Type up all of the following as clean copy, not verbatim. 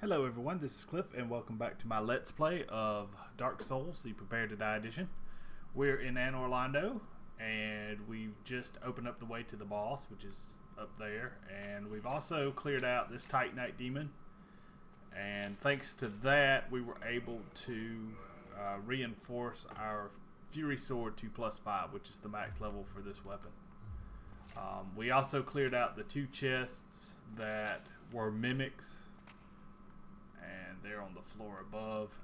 Hello everyone, this is Cliff and welcome back to my Let's Play of Dark Souls, the Prepare to Die edition. We're in Anne Orlando and we've just opened up the way to the boss, which is up there, and we've also cleared out this Titanite demon, and thanks to that we were able to reinforce our Fury Sword to +5, which is the max level for this weapon. We also cleared out the 2 chests that were mimics, and they're on the floor above.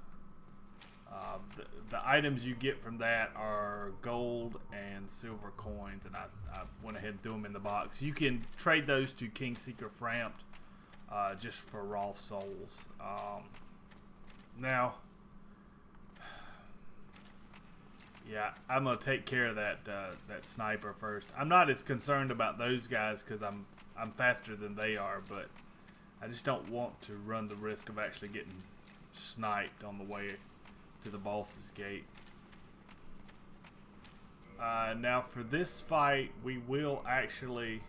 The items you get from that are gold and silver coins, and I went ahead and threw them in the box. You can trade those to Kingseeker Framped just for raw souls. Now, yeah, I'm gonna take care of that sniper first. I'm not as concerned about those guys because I'm faster than they are, but I just don't want to run the risk of actually getting sniped on the way to the boss's gate. Now for this fight, we will actually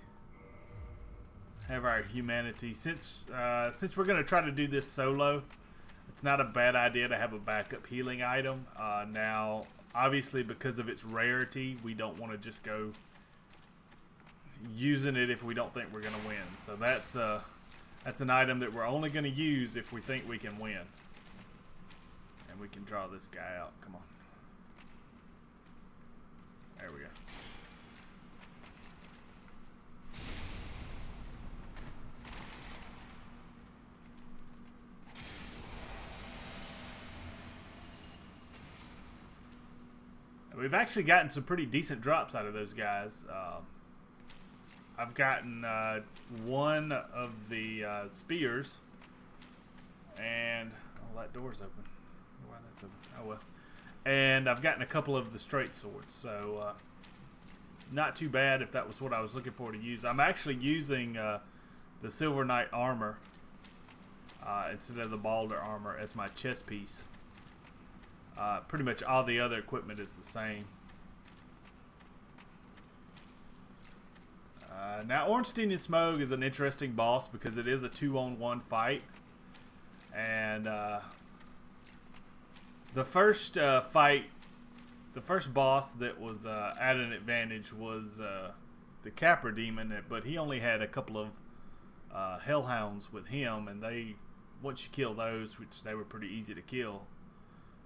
have our humanity. Since we're going to try to do this solo, it's not a bad idea to have a backup healing item. Now, obviously, because of its rarity, we don't want to just go using it if we don't think we're going to win. So that's an item that we're only going to use if we think we can win. And we can draw this guy out. Come on. There we go. And we've actually gotten some pretty decent drops out of those guys. I've gotten one of the spears, and oh, that door's open. Why that's open? Oh well. And I've gotten a couple of the straight swords, so not too bad if that was what I was looking for to use. I'm actually using the Silver Knight armor instead of the Balder armor as my chest piece. Pretty much all the other equipment is the same. Now, Ornstein and Smough is an interesting boss because it is a 2-on-1 fight, and the first fight, the first boss that was at an advantage was the Capra demon, but he only had a couple of hellhounds with him, and once you kill those, which they were pretty easy to kill,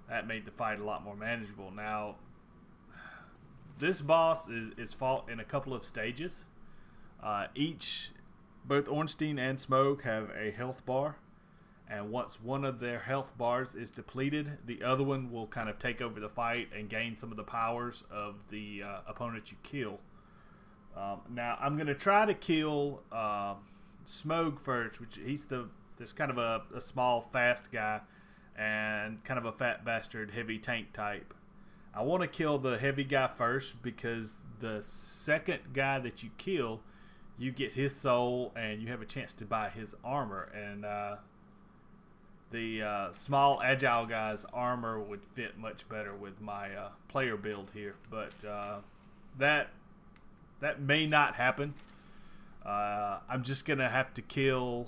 that made the fight a lot more manageable. Now, this boss is fought in a couple of stages. Both Ornstein and Smough have a health bar, and once one of their health bars is depleted, the other one will kind of take over the fight and gain some of the powers of the opponent you kill. Now I'm going to try to kill Smough first, which there's kind of a small fast guy and kind of a fat bastard heavy tank type. I want to kill the heavy guy first because the second guy that you kill, you get his soul and you have a chance to buy his armor, and the small agile guy's armor would fit much better with my player build here, but that may not happen. I'm just gonna have to kill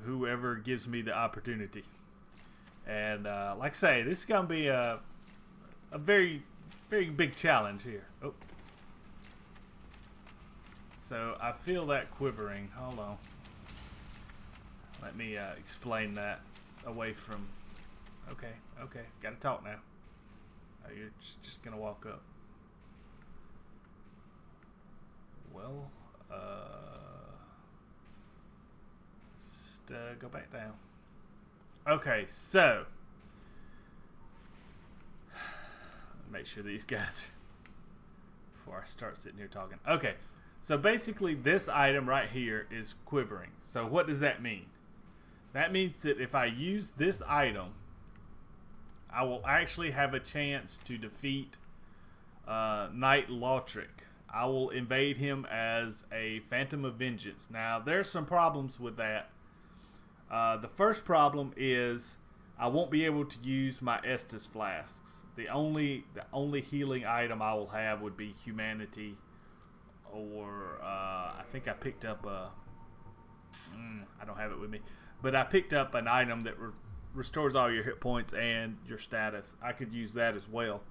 whoever gives me the opportunity, and like I say, this is gonna be a very, very big challenge here. Oh. So I feel that quivering. Hold on. Let me explain that away from... Okay, gotta talk now. Oh, you're just gonna walk up. Well, just go back down. Okay, so... Make sure these guys... Before I start sitting here talking. Okay. So basically this item right here is quivering. So what does that mean? That means that if I use this item, I will actually have a chance to defeat Knight Lautrec. I will invade him as a Phantom of Vengeance. Now there's some problems with that. The first problem is I won't be able to use my Estus flasks. The only healing item I will have would be humanity, or I think I picked up a I don't have it with me. but I picked up an item that restores all your hit points and your status. I could use that as well.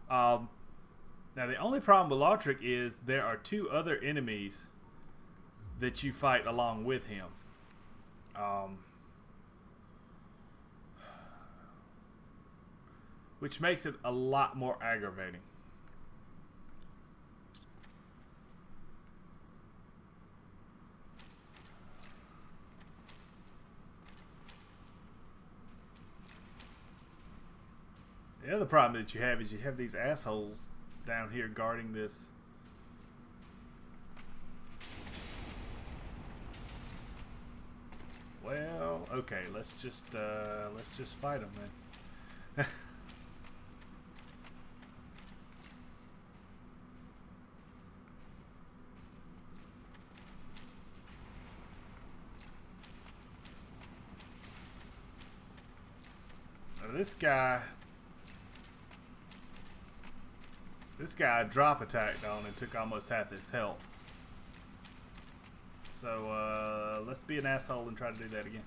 Now the only problem with Lautrec is there are 2 other enemies that you fight along with him. Which makes it a lot more aggravating. The other problem that you have is you have these assholes down here guarding this. Well, okay, let's just fight them then. This guy drop attacked on and took almost half his health. So let's be an asshole and try to do that again.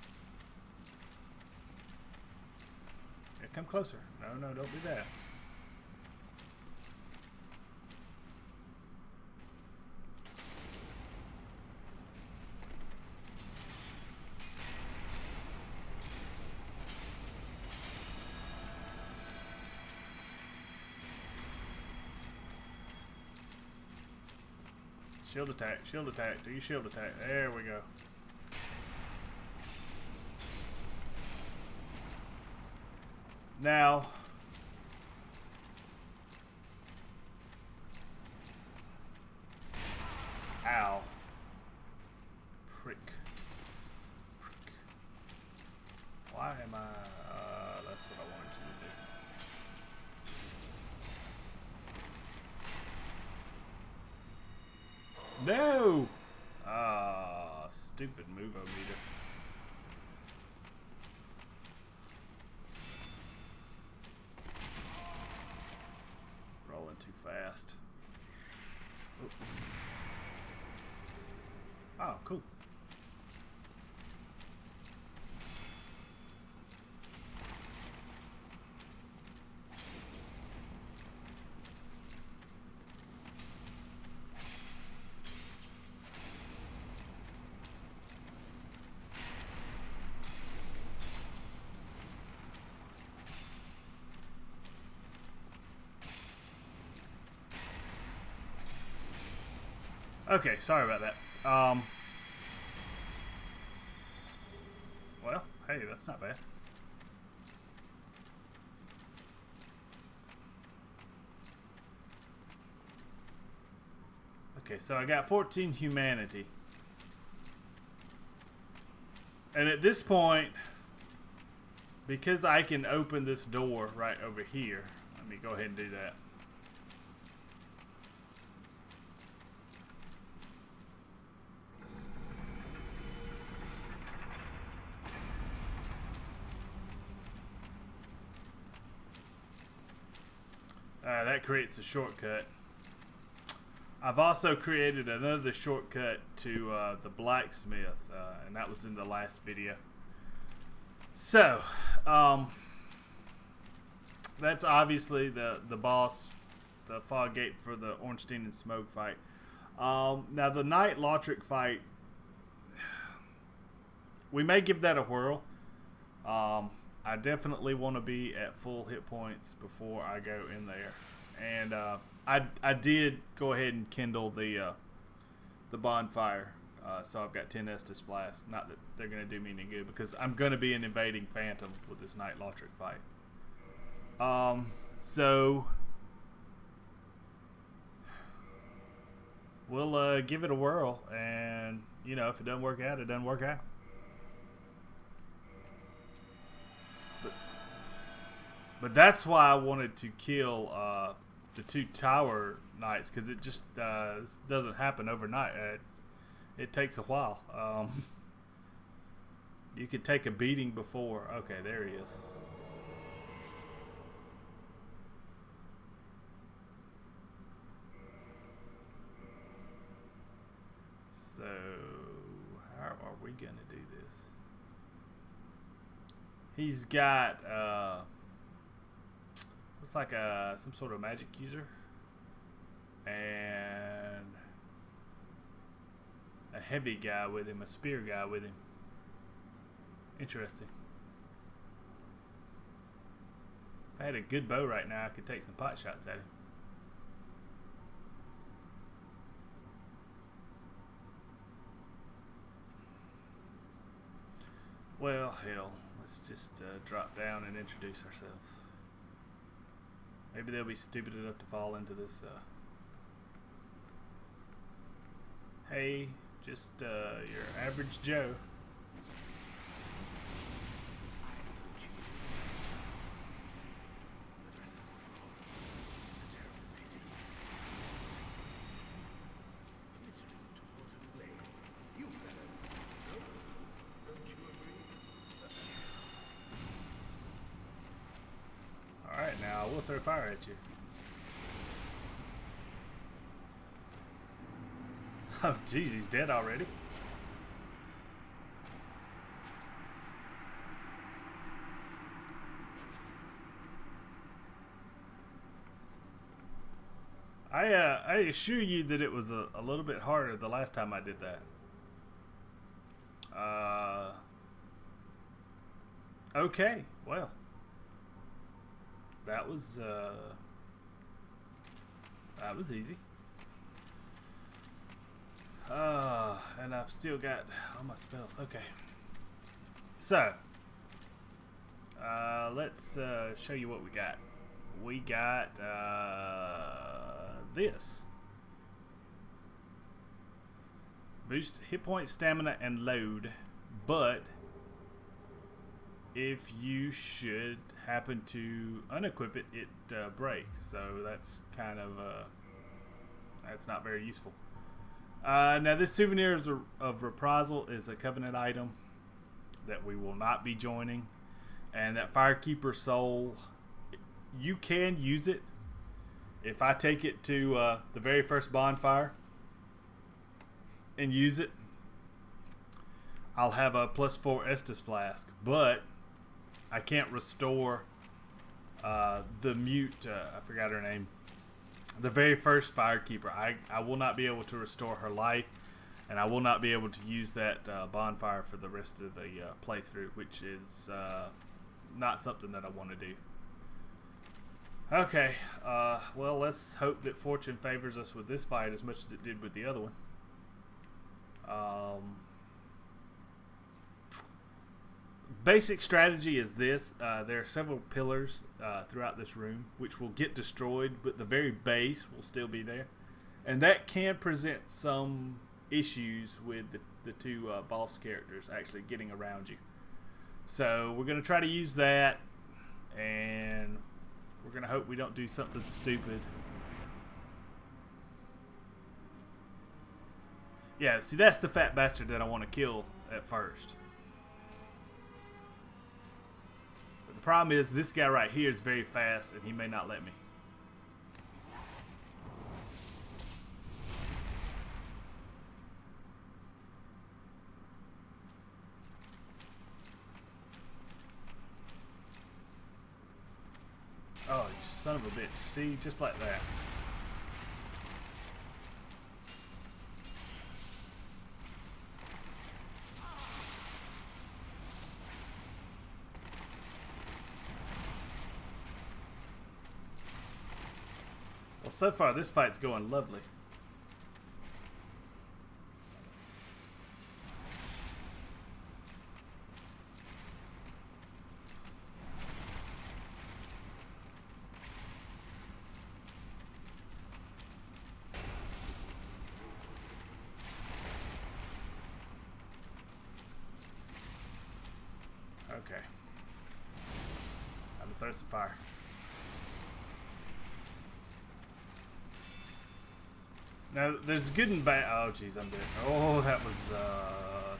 Yeah, come closer. No, don't do that. Shield attack, do your shield attack. There we go. Now, ow. Prick. Why am I, that's what I wanted you to do. No! Ah, stupid movo-meter. Rolling too fast. Oh, cool. Okay, sorry about that. Well, hey, that's not bad. Okay, so I got 14 humanity. And at this point, because I can open this door right over here, let me go ahead and do that. That creates a shortcut. I've also created another shortcut to the blacksmith, and that was in the last video. So, that's obviously the boss, the fog gate for the Ornstein and Smough fight. Now the Knight Lautrec fight, we may give that a whirl. I definitely want to be at full hit points before I go in there. And I did go ahead and kindle the bonfire, so I've got 10 Estus flasks. Not that they're going to do me any good, because I'm going to be an invading phantom with this Knight Lautrec fight. So we'll give it a whirl, and you know, if it doesn't work out, it doesn't work out. But that's why I wanted to kill the 2 tower knights, because it just doesn't happen overnight. It takes a while. You could take a beating before. Okay, there he is. So, how are we going to do this? He's got looks like some sort of magic user and a heavy guy with him, a spear guy with him. Interesting. If I had a good bow right now, I could take some pot shots at him. Well, hell, let's just drop down and introduce ourselves. Maybe they'll be stupid enough to fall into this. Hey, just your average Joe. Alright, now we'll throw fire at you. Oh, jeez, he's dead already. I assure you that it was a little bit harder the last time I did that. Okay, well, that was easy. And I've still got all my spells. Okay, so let's show you what we got. We got this. Boost hit point, stamina, and load, but if you should happen to unequip it, it breaks. So that's kind of that's not very useful. Now this Souvenir of Reprisal is a Covenant item that we will not be joining, and that Firekeeper Soul, you can use it. If I take it to the very first bonfire and use it, I'll have a +4 Estus Flask, but I can't restore the mute, I forgot her name, the very first Firekeeper. I will not be able to restore her life, and I will not be able to use that bonfire for the rest of the playthrough, which is not something that I want to do. Okay, well, let's hope that fortune favors us with this fight as much as it did with the other one. Basic strategy is this. There are several pillars throughout this room which will get destroyed, but the very base will still be there, and that can present some issues with the two boss characters actually getting around you. So we're going to try to use that, and we're going to hope we don't do something stupid. Yeah, see, that's the fat bastard that I want to kill at first. But the problem is this guy right here is very fast, and he may not let me. Oh, you son of a bitch. See, just like that. Well, so far this fight's going lovely. Okay. I'm gonna throw some fire. Now, there's good and bad. Oh, jeez, I'm dead. Oh, that was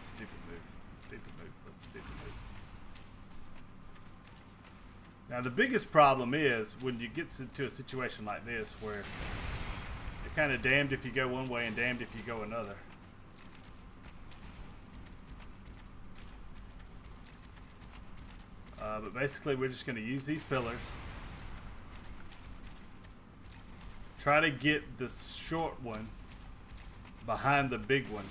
stupid move. Stupid move. Stupid move. Now, the biggest problem is when you get into a situation like this where you're kind of damned if you go one way and damned if you go another. But basically, we're just going to use these pillars. Try to get the short one behind the big one.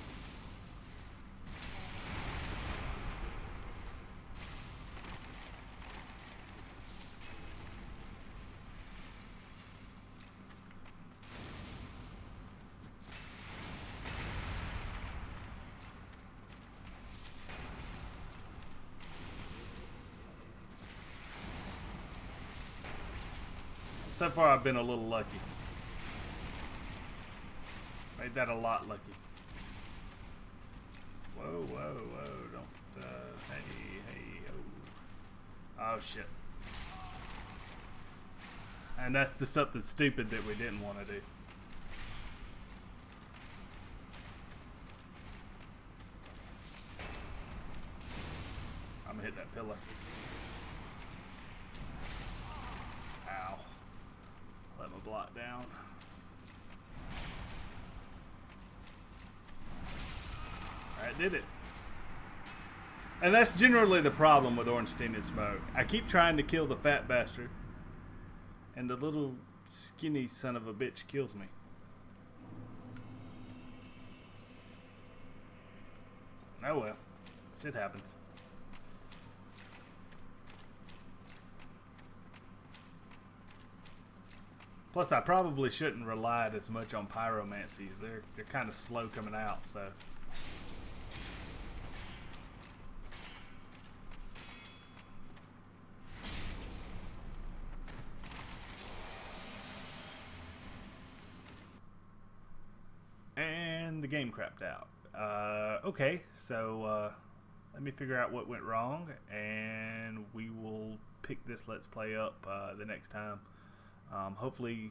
So far, I've been a little lucky. Made that a lot lucky. Whoa, whoa, whoa. Don't, hey, oh. Oh, shit. And that's the something stupid that we didn't want to do. I'm gonna hit that pillar. Ow. Let my block down. Alright, did it. And that's generally the problem with Ornstein and Smough. I keep trying to kill the fat bastard, and the little skinny son of a bitch kills me. Oh well. Shit happens. Plus, I probably shouldn't rely as much on pyromancies. They're kind of slow coming out, so. And the game crapped out. Okay, so let me figure out what went wrong, and we will pick this Let's Play up the next time. Hopefully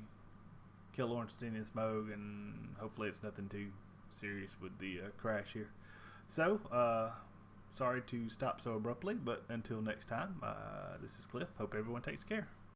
kill Ornstein and Smough, and hopefully it's nothing too serious with the crash here. So, sorry to stop so abruptly, but until next time, this is Cliff. Hope everyone takes care.